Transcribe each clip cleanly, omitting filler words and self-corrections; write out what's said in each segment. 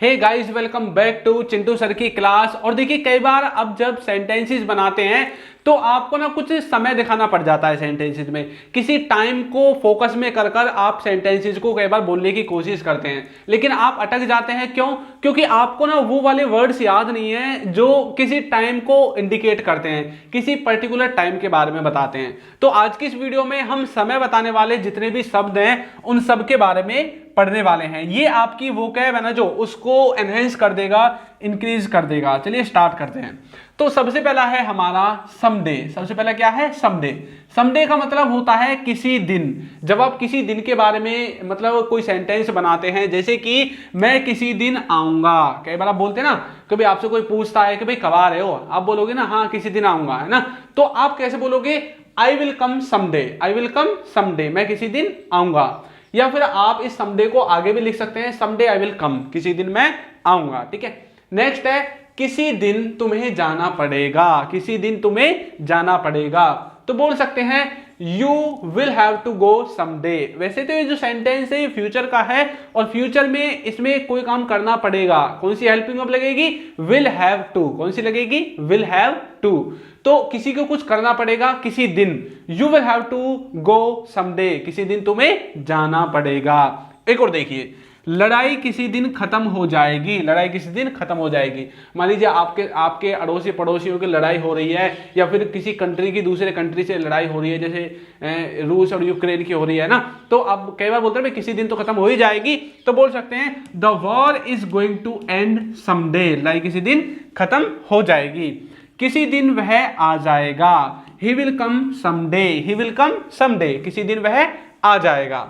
Hey guys, welcome back to Chintu sir की class. और देखिए, कई बार अब जब सेंटेंसेस बनाते हैं तो आपको ना कुछ समय दिखाना पड़ जाता है सेंटेंसेस में। किसी टाइम को फोकस में कर कर आप सेंटेंसेस को कई बार बोलने की कोशिश करते हैं, लेकिन आप अटक जाते हैं। क्यों? क्योंकि आपको ना वो वाले वर्ड्स याद नहीं है जो किसी टाइम को इंडिकेट करते हैं, किसी पर्टिकुलर टाइम के बारे में बताते हैं। तो आज की इस वीडियो में हम समय बताने वाले जितने भी शब्द हैं उन सब के बारे में पढ़ने वाले हैं। ये आपकी वोकैब है ना, जो उसको एनहेंस कर देगा, इंक्रीज कर देगा। चलिए स्टार्ट करते हैं। तो सबसे पहला है हमारा समडे। सबसे पहला क्या है? समडे। समडे का मतलब होता है किसी दिन। जब आप किसी दिन के बारे में मतलब कोई सेंटेंस बनाते हैं, जैसे कि मैं किसी दिन आऊंगा। कई बार आप बोलते हैं ना, कभी आपसे कोई पूछता है कि भाई कब आ रहे हो, आप बोलोगे ना हाँ किसी दिन आऊंगा, है ना। तो आप कैसे बोलोगे? I will come someday. I will come someday, मैं किसी दिन आऊंगा। या फिर आप इस समडे को आगे भी लिख सकते हैं, समडे आई विल कम, किसी दिन मैं आऊंगा। ठीक है। नेक्स्ट है किसी दिन तुम्हें जाना पड़ेगा। किसी दिन तुम्हें जाना पड़ेगा, तो बोल सकते हैं you will have to go someday. वैसे तो ये जो सेंटेंस है ये फ्यूचर का है, और फ्यूचर में इसमें कोई काम करना पड़ेगा। कौन सी हेल्पिंग वर्ब लगेगी? Will have to. कौन सी लगेगी? Will have to. तो किसी को कुछ करना पड़ेगा किसी दिन, you will have to go someday, किसी दिन तुम्हें जाना पड़ेगा। एक और देखिए, लड़ाई किसी दिन खत्म हो जाएगी। लड़ाई किसी दिन खत्म हो जाएगी। मान लीजिए आपके अड़ोसी पड़ोसियों की लड़ाई हो रही है, या फिर किसी कंट्री की दूसरे कंट्री से लड़ाई हो रही है, जैसे रूस और यूक्रेन की हो रही है ना। तो अब कई बार बोलते हैं किसी दिन तो खत्म हो ही जाएगी, तो बोल सकते हैं the war is going to end someday. लड़ाई किसी दिन खत्म हो जाएगी, किसी दिन वह आ जाएगा। He will come someday. He will come someday, किसी दिन वह आ जाएगा।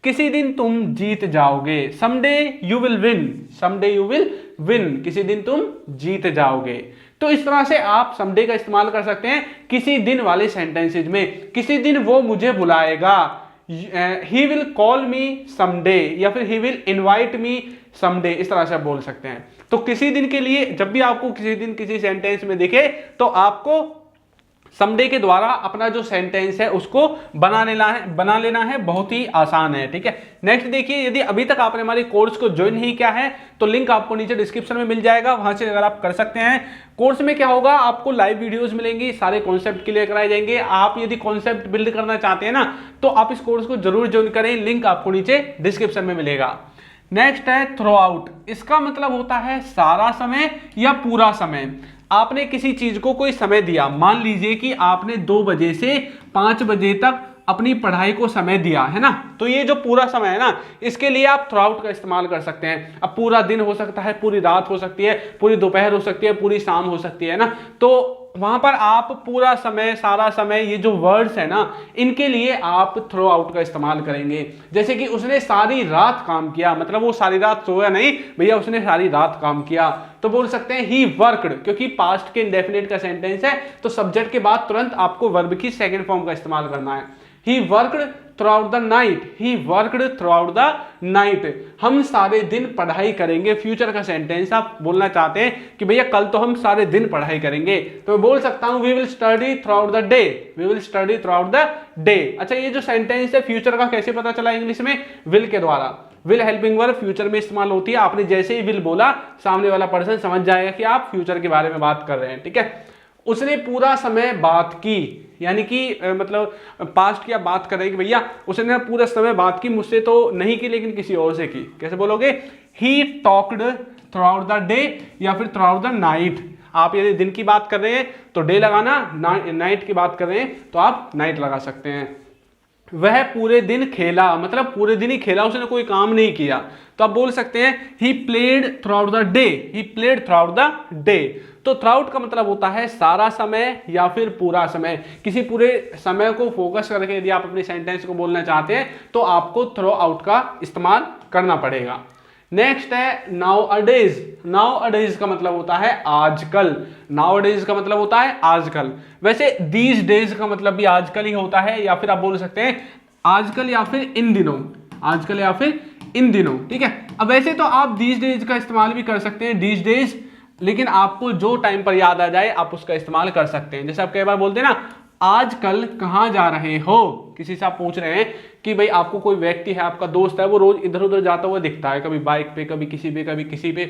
किसी दिन तुम जीत जाओगे। Someday you will win. Someday you will win, किसी दिन तुम जीत जाओगे। तो इस तरह से आप समडे का इस्तेमाल कर सकते हैं किसी दिन वाले सेंटेंसेज में। किसी दिन वो मुझे बुलाएगा, he will call me someday, या फिर he will invite me someday, इस तरह से आप बोल सकते हैं। तो किसी दिन के लिए जब भी आपको किसी दिन किसी सेंटेंस में दिखे तो आपको समडे के द्वारा अपना जो सेंटेंस है उसको बना लेना है। बहुत ही आसान है। ठीक है। नेक्स्ट देखिए, यदि अभी तक आपने हमारे कोर्स को ज्वाइन नहीं किया है तो लिंक आपको नीचे डिस्क्रिप्शन में मिल जाएगा, वहां से अगर आप कर सकते हैं। कोर्स में क्या होगा, आपको लाइव वीडियोस मिलेंगी, सारे कॉन्सेप्ट क्लियर कराए जाएंगे। आप यदि कॉन्सेप्ट बिल्ड करना चाहते हैं ना तो आप इस कोर्स को जरूर ज्वाइन करें, लिंक आपको नीचे डिस्क्रिप्शन में मिलेगा। नेक्स्ट है थ्रू आउट। इसका मतलब होता है सारा समय या पूरा समय। आपने किसी चीज को कोई समय दिया, मान लीजिए कि आपने 2 बजे से 5 बजे तक अपनी पढ़ाई को समय दिया, है ना। तो ये जो पूरा समय है ना, इसके लिए आप थ्रू आउट का इस्तेमाल कर सकते हैं। अब पूरा दिन हो सकता है, पूरी रात हो सकती है, पूरी दोपहर हो सकती है, पूरी शाम हो सकती है ना। तो वहां पर आप पूरा समय, सारा समय, ये जो वर्ड्स है ना, इनके लिए आप थ्रू आउट का इस्तेमाल करेंगे। जैसे कि उसने सारी रात काम किया, मतलब वो सारी रात सोया नहीं भैया, उसने सारी रात काम किया, तो बोल सकते हैं ही वर्कड। क्योंकि पास्ट के इंडेफिनिट का सेंटेंस है तो सब्जेक्ट के बाद तुरंत आपको वर्ब की सेकंड फॉर्म का इस्तेमाल करना है। He worked through out the night. He worked through out the night. हम सारे दिन पढ़ाई करेंगे। फ्यूचर का सेंटेंस आप बोलना चाहते हैं कि भैया कल तो हम सारे दिन पढ़ाई करेंगे, तो मैं बोल सकता हूं we will study throughout the day. We will study throughout the day. अच्छा, ये जो सेंटेंस है फ्यूचर का कैसे पता चला इंग्लिश में? विल के द्वारा। विल हेल्पिंग वर्ब फ्यूचर में इस्तेमाल होती है। आपने जैसे ही विल बोला, सामने वाला पर्सन समझ जाएगा कि आप फ्यूचर के बारे में बात कर रहे हैं। ठीक है। उसने पूरा समय बात की, यानी कि मतलब पास्ट की आप बात कर रहे हैं कि भैया उसने पूरा समय बात की, मुझसे तो नहीं की लेकिन किसी और से की। कैसे बोलोगे? He talked through out the day, या फिर थ्रू आउट द नाइट। आप यदि दिन की बात कर रहे हैं तो डे लगाना, नाइट की बात कर रहे हैं तो आप नाइट लगा सकते हैं। वह पूरे दिन खेला, मतलब पूरे दिन ही खेला, उसने कोई काम नहीं किया, तो आप बोल सकते हैं he played through out the day. He played through out the day. तो थ्रू आउट का मतलब होता है सारा समय या फिर पूरा समय। किसी पूरे समय को फोकस करके यदि आप अपने सेंटेंस को बोलना चाहते हैं तो आपको थ्रू आउट का इस्तेमाल करना पड़ेगा। नेक्स्ट है नाउ अडेज। नाउ अडेज का मतलब होता है आजकल। नाउ अडेज का मतलब होता है आजकल। वैसे दीज डेज का मतलब भी आजकल ही होता है, या फिर आप बोल सकते हैं आजकल या फिर इन दिनों। आजकल या फिर इन दिनों। ठीक है। अब वैसे तो आप दीज डेज का इस्तेमाल भी कर सकते हैं, दीज डेज, लेकिन आपको जो टाइम पर याद आ जाए आप उसका इस्तेमाल कर सकते हैं। जैसे आप कई बार बोलते हैं ना, आजकल कहाँ जा रहे हो, किसी से आप पूछ रहे हैं कि भाई आपको कोई व्यक्ति है, आपका दोस्त है, वो रोज इधर उधर जाता हुआ दिखता है, कभी बाइक पे, कभी किसी पे, कभी किसी पे,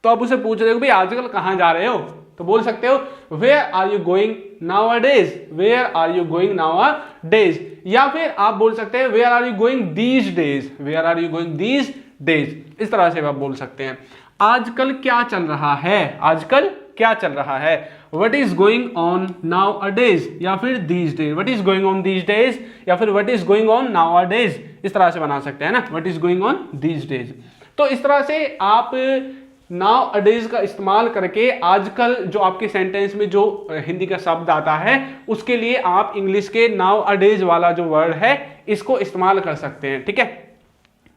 तो आप उसे पूछ रहे हो भाई आजकल कहाँ जा रहे हो, तो बोल सकते हो where are you going nowadays, where are you going nowadays. या फिर आप बोल सकते हैं where are you going these days, where are you going these days, इस तरह से आप बोल सकते हैं। आजकल क्या चल रहा है, आजकल क्या चल रहा है, what is going on now a days, या फिर these days, what is going on these days, या फिर what is going on now a days, इस तरह से बना सकते हैं ना, what is going on these days. तो इस तरह से आप नाउ अ डेज का इस्तेमाल करके आजकल जो आपके सेंटेंस में जो हिंदी का शब्द आता है उसके लिए आप इंग्लिश के नाउ अ डेज वाला जो वर्ड है इसको इस्तेमाल कर सकते हैं, ठीक है।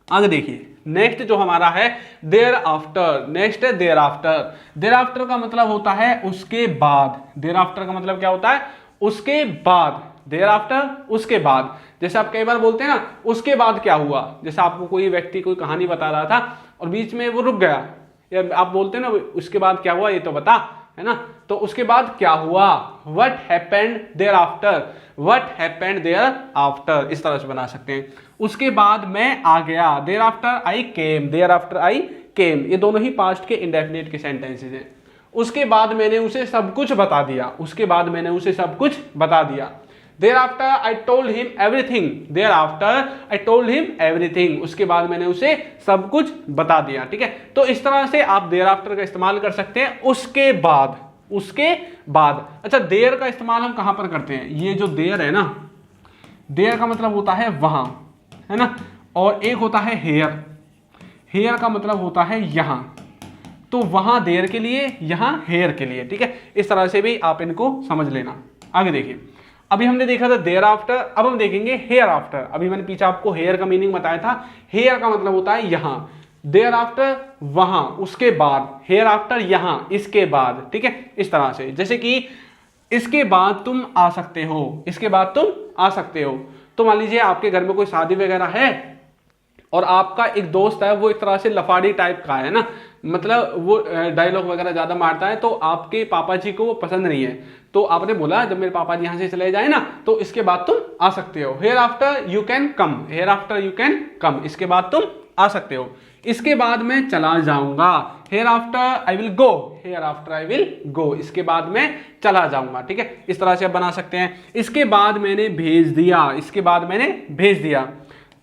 आगे देखिए, नेक्स्ट जो हमारा है देयर आफ्टर, नेक्स्ट है देयर आफ्टर। देयर आफ्टर का मतलब होता है उसके बाद, देयर आफ्टर का मतलब क्या होता है, उसके बाद, देयर आफ्टर उसके बाद। जैसे आप कई बार बोलते हैं ना उसके बाद क्या हुआ, जैसे आपको कोई व्यक्ति कोई कहानी बता रहा था और बीच में वो रुक गया, या आप बोलते हैं ना उसके बाद क्या हुआ ये तो बता, है ना, तो उसके बाद क्या हुआ, what happened thereafter, what happened thereafter, इस तरह से बना सकते हैं। उसके बाद मैं आ गया, thereafter I came, thereafter I came, ये दोनों ही पास्ट के इंडेफिनिट के सेंटेंसेस हैं। उसके बाद मैंने उसे सब कुछ बता दिया, उसके बाद मैंने उसे सब कुछ बता दिया। Thereafter I told him everything, thereafter I told him everything, उसके बाद मैंने उसे सब कुछ बता दिया, ठीक है। तो इस तरह से आप thereafter का इस्तेमाल कर सकते हैं, उसके बाद, उसके बाद। अच्छा, देर का इस्तेमाल हम कहां पर करते हैं, ये जो देर है ना, देर का मतलब होता है वहां, है ना, और एक होता है हेयर, हेयर का मतलब होता है यहां, तो वहां देर के लिए, यहां हेयर के लिए, ठीक है। इस तरह से भी आप इनको समझ लेना। आगे देखिए, अभी हमने देखा था देयर आफ्टर, अब हम देखेंगे हेयर आफ्टर। अभी मैंने पीछे आपको हेयर का मीनिंग बताया था, हेयर का मतलब होता है यहां, देयर आफ्टर वहां, उसके बाद, हेयर आफ्टर यहां, इसके बाद, ठीक है। इस तरह से, जैसे कि इसके बाद तुम आ सकते हो, इसके बाद तुम आ सकते हो। तो मान लीजिए आपके घर में कोई शादी वगैरह है और आपका एक दोस्त है वो एक तरह से लफाड़ी टाइप का है ना, मतलब वो डायलॉग वगैरह ज्यादा मारता है, तो आपके पापा जी को वो पसंद नहीं है, तो आपने बोला जब मेरे पापा जी यहाँ से चले जाए ना तो इसके बाद तुम आ सकते हो, hereafter you can come, hereafter you can come, इसके बाद तुम आ सकते हो। इसके बाद मैं चला जाऊंगा, hereafter I will go, hereafter I will go, इसके बाद मैं चला जाऊंगा, ठीक है। इस तरह से आप बना सकते हैं। इसके बाद मैंने भेज दिया, इसके बाद मैंने भेज दिया,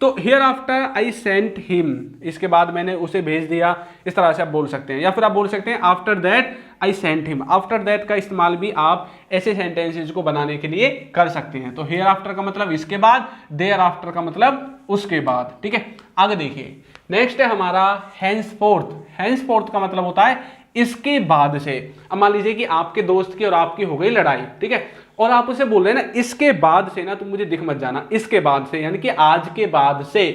तो hereafter I sent him, इसके बाद मैंने उसे भेज दिया, इस तरह से आप बोल सकते हैं। या फिर आप बोल सकते हैं after that I sent him, after that का इस्तेमाल भी आप ऐसे सेंटेंसेस को बनाने के लिए कर सकते हैं। तो हेयर आफ्टर का मतलब इसके बाद, देयर आफ्टर का मतलब उसके बाद, ठीक है। आगे देखिए, नेक्स्ट है हमारा हैंसफोर्थ। हैंसफोर्थ का मतलब होता है इसके बाद से। अब मान लीजिए कि आपके दोस्त की और आपकी हो गई लड़ाई, ठीक है, और आप उसे बोल रहे हैं ना इसके बाद से ना तुम मुझे दिख मत जाना, इसके बाद से यानी कि आज के बाद से।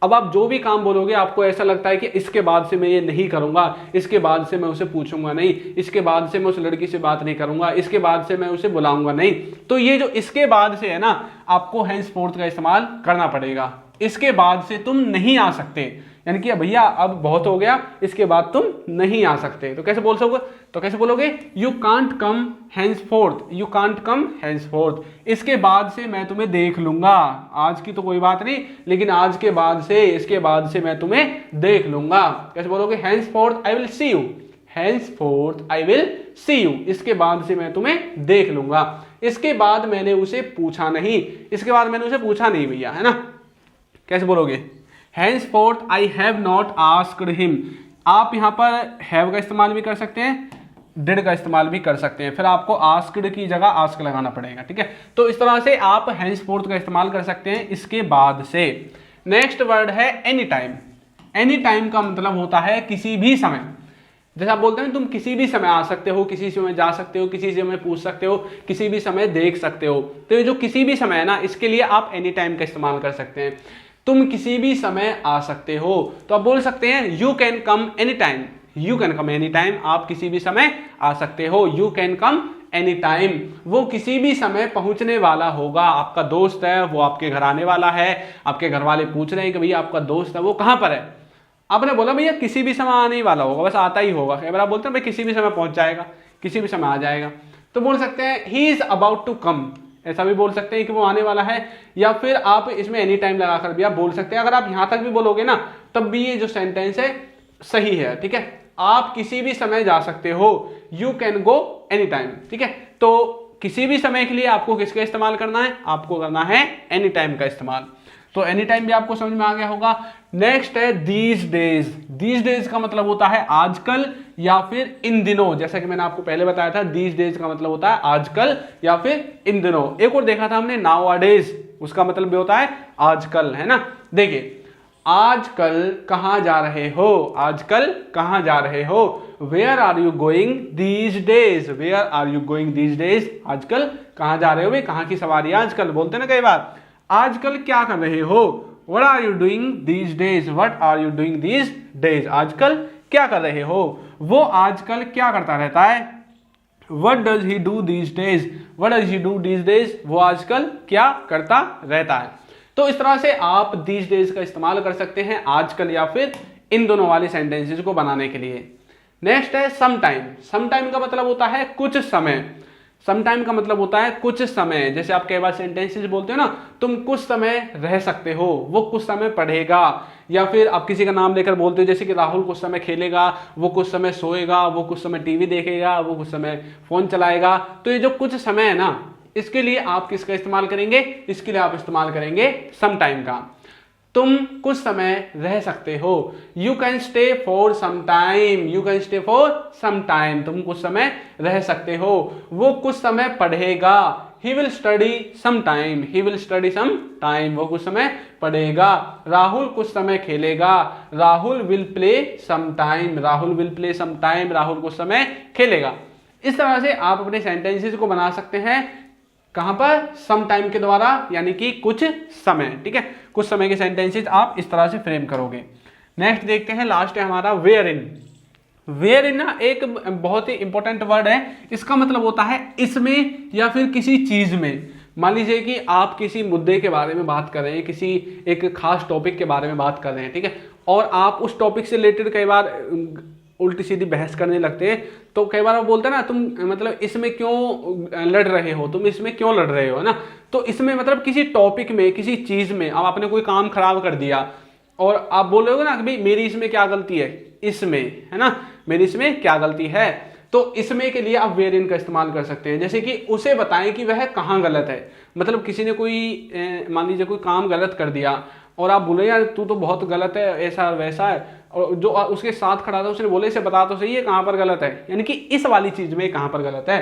अब आप जो भी काम बोलोगे आपको ऐसा लगता है कि इसके बाद से मैं ये नहीं करूंगा, इसके बाद से मैं उसे पूछूंगा नहीं, इसके बाद से मैं उस लड़की से बात नहीं करूंगा, इसके बाद से मैं उसे बुलाऊंगा नहीं, तो ये जो इसके बाद से है ना आपको हैंसफोर्थ का इस्तेमाल करना पड़ेगा। इसके बाद से तुम नहीं आ सकते, यानी कि भैया अब बहुत हो गया, इसके बाद तुम नहीं आ सकते, तो कैसे बोल सकोगे, तो कैसे बोलोगे, you can't come henceforth, you can't come henceforth, इसके बाद से मैं तुम्हें देख लूंगा, आज की तो कोई बात नहीं लेकिन आज के बाद से, इसके बाद से मैं तुम्हें देख लूंगा। कैसे बोलोगे, henceforth I will see you, henceforth I will see you, इसके बाद से मैं तुम्हें देख लूंगा। इसके बाद मैंने उसे पूछा नहीं, इसके बाद मैंने उसे पूछा नहीं भैया, है ना। कैसे बोलोगे, henceforth I have not asked him, आप यहां पर have का इस्तेमाल भी कर सकते हैं, did का इस्तेमाल भी कर सकते हैं, फिर आपको asked की जगह ask लगाना पड़ेगा, ठीक है। तो इस तरह से आप henceforth का इस्तेमाल कर सकते हैं इसके बाद से। नेक्स्ट वर्ड है एनी टाइम। एनी टाइम का मतलब होता है किसी भी समय, जैसे आप बोलते हैं तुम किसी भी समय आ सकते हो, किसी समय जा सकते हो, किसी समय पूछ सकते हो, किसी भी समय देख सकते हो, तो ये जो किसी भी समय है ना इसके लिए आप एनी टाइम का इस्तेमाल कर सकते हैं। तुम किसी भी समय आ सकते हो, तो आप बोल सकते हैं you can come any time, you can come any time, आप किसी भी समय आ सकते हो, you can come any time. वो किसी भी समय पहुंचने वाला होगा, आपका दोस्त है वो आपके घर आने वाला है, आपके घर वाले पूछ रहे हैं कि भैया आपका दोस्त है वो कहां पर है, आपने बोला भैया किसी भी समय आने ही वाला होगा, बस आता ही होगा। अगर आप बोलते हैं भाई किसी भी समय पहुंच जाएगा, किसी भी समय आ जाएगा, तो बोल सकते हैं he is about to come ऐसा भी बोल सकते हैं कि वो आने वाला है, या फिर आप इसमें एनी टाइम लगाकर भी आप बोल सकते हैं। अगर आप यहां तक भी बोलोगे ना तब भी ये जो सेंटेंस है सही है, ठीक है। आप किसी भी समय जा सकते हो, you can go any time, ठीक है। तो किसी भी समय के लिए आपको किसका इस्तेमाल करना है, आपको करना है एनी टाइम का इस्तेमाल। तो एनी टाइम भी आपको समझ में आ गया होगा। नेक्स्ट है दीज डेज। दीज डेज का मतलब होता है आजकल या फिर इन दिनों, जैसा कि मैंने आपको पहले बताया था। दीज डेज का मतलब होता है आजकल या फिर इन दिनों। एक और देखा था हमने नाउअडेज, उसका मतलब भी होता है आजकल, है ना। देखिए आजकल कहां जा रहे हो, आजकल कहां जा रहे हो। Where are you going these days, where are you going these days. आजकल कहां जा रहे हो भाई, कहां की सवारी है आजकल, बोलते ना कई बार। आजकल क्या कर रहे हो, what are you doing these days, what are you doing these days. आजकल क्या कर रहे हो, वो आजकल क्या करता रहता है। What does he do these days, what does he do these days, वो आजकल क्या करता रहता है। तो इस तरह से आप दीज डेज का इस्तेमाल कर सकते हैं आजकल या फिर इन दोनों वाले सेंटेंसेस को बनाने के लिए। नेक्स्ट है सम टाइम। सम टाइम का मतलब होता है कुछ समय। सम टाइम का मतलब होता है कुछ समय। जैसे आप कई बार सेंटेंसेस बोलते हो ना, तुम कुछ समय रह सकते हो, वो कुछ समय पढ़ेगा। या फिर आप किसी का नाम लेकर बोलते हो, जैसे कि राहुल कुछ समय खेलेगा, वो कुछ समय सोएगा, वो कुछ समय टीवी देखेगा, वो कुछ समय फोन चलाएगा। तो ये जो कुछ समय है ना, इसके लिए आप किसका इस्तेमाल करेंगे, इसके लिए आप इस्तेमाल करेंगे सम टाइम का। तुम कुछ समय रह सकते हो, you can stay for some time, you can stay for some time, तुम कुछ समय रह सकते हो। वो कुछ समय पढ़ेगा, he will study some time, he will study some time, वो कुछ समय पढ़ेगा। राहुल कुछ समय खेलेगा, Rahul will play some time, Rahul will play some time, Rahul कुछ समय खेलेगा। इस तरह से आप अपने सेंटेंसेस को बना सकते हैं, कहां पर, सम टाइम के द्वारा, यानी कि कुछ समय, ठीक है। कुछ समय के सेंटेंसेस आप इस तरह से फ्रेम करोगे। नेक्स्ट देखते हैं, लास्ट है हमारा वेयर इन। वेयर इन ना एक बहुत ही इंपॉर्टेंट वर्ड है। इसका मतलब होता है इसमें या फिर किसी चीज में। मान लीजिए कि आप किसी मुद्दे के बारे में बात कर रहे हैं, किसी एक खास टॉपिक के बारे में बात कर रहे हैं, ठीक है, और आप उस टॉपिक से रिलेटेड कई बार उल्टी सीधी बहस करने लगते हैं। तो कई बार वो बोलते हैं ना, तुम मतलब इसमें क्यों लड़ रहे हो, तुम इसमें क्यों लड़ रहे हो, ना। तो इसमें मतलब किसी टॉपिक में, किसी चीज में अब आपने कोई काम खराब कर दिया और आप बोल रहे हो ना कि भाई मेरी इसमें क्या गलती है, इसमें, है ना, मेरी इसमें क्या गलती है। तो इसमें के लिए आप वेयर इन का इस्तेमाल कर सकते हैं। जैसे कि उसे बताएं कि वह कहाँ गलत है। मतलब किसी ने कोई मान लीजिए कोई काम गलत कर दिया और आप बोले यार तू तो बहुत गलत है, ऐसा वैसा है, और जो उसके साथ खड़ा था उसने बोले इसे बता तो सही है कहां पर गलत है, यानी कि इस वाली चीज में कहां पर गलत है।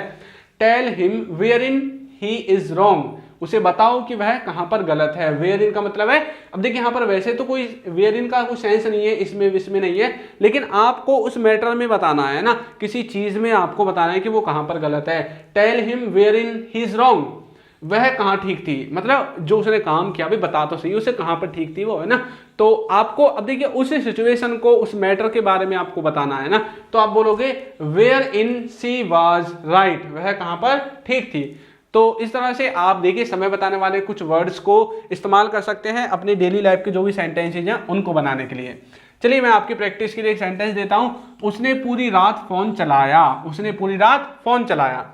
Tell him wherein he is wrong, उसे बताओ कि वह कहां पर गलत है। वेयर इन का मतलब है, अब देखिए यहां पर वैसे तो कोई वेयर इन का कोई सेंस नहीं है, इसमें नहीं है, लेकिन आपको उस मैटर में बताना है ना, किसी चीज में आपको बताना है कि वो कहां पर गलत है। Tell him wherein he is wrong, वह कहां ठीक थी, मतलब जो उसने काम किया भी बता तो सही उसे कहां पर ठीक थी वो, है ना। तो आपको अब देखिए उस सिचुएशन को, उस मैटर के बारे में आपको बताना है ना, तो आप बोलोगे wherein she was right, वह कहां पर ठीक थी। तो इस तरह से आप देखिए समय बताने वाले कुछ वर्ड्स को इस्तेमाल कर सकते हैं अपने डेली लाइफ के जो भी सेंटेंसेज हैं उनको बनाने के लिए। चलिए मैं आपकी प्रैक्टिस के लिए एक सेंटेंस देता हूं। उसने पूरी रात फोन चलाया, उसने पूरी रात फोन चलाया।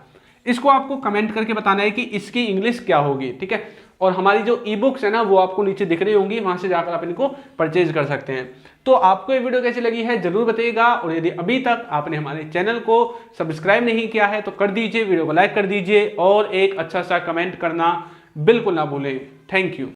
इसको आपको कमेंट करके बताना है कि इसकी इंग्लिश क्या होगी, ठीक है। और हमारी जो ई बुक्स है ना वो आपको नीचे दिख रही होंगी, वहां से जाकर आप इनको परचेज कर सकते हैं। तो आपको ये वीडियो कैसी लगी है जरूर बताइएगा, और यदि अभी तक आपने हमारे चैनल को सब्सक्राइब नहीं किया है तो कर दीजिए, वीडियो को लाइक कर दीजिए और एक अच्छा सा कमेंट करना बिल्कुल ना भूलें। Thank you.